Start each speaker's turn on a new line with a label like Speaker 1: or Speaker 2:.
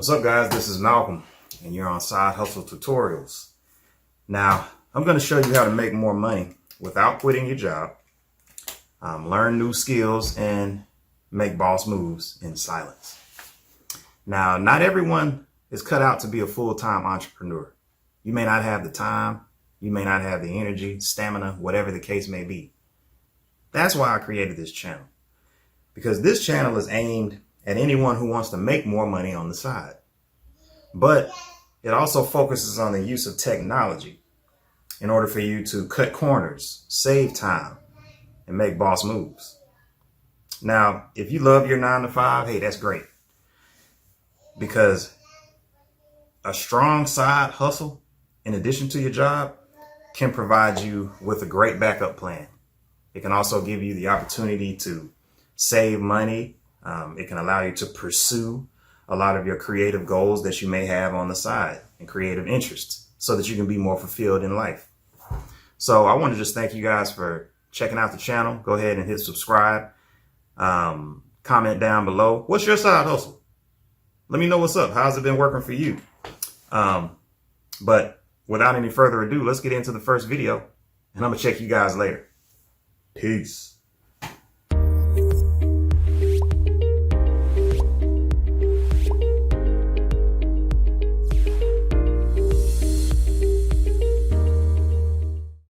Speaker 1: What's up, guys? This is Malcolm, and you're on Side Hustle Tutorials. Now, I'm going to show you how to make more money without quitting your job, learn new skills, and make boss moves in silence. Now, not everyone is cut out to be a full-time entrepreneur. You may not have the time, you may not have the energy, stamina, whatever the case may be. That's why I created this channel, because this channel is aimed at anyone who wants to make more money on the side. But it also focuses on the use of technology in order for you to cut corners, save time, and make boss moves. Now, if you love your 9 to 5, hey, that's great. Because a strong side hustle, in addition to your job, can provide you with a great backup plan. It can also give you the opportunity to save money. It can allow you to pursue a lot of your creative goals that you may have on the side and creative interests so that you can be more fulfilled in life. So I want to just thank you guys for checking out the channel. Go ahead and hit subscribe. Comment down below. What's your side hustle? Let me know what's up. How's it been working for you? But without any further ado, let's get into the first video, and I'm going to check you guys later. Peace.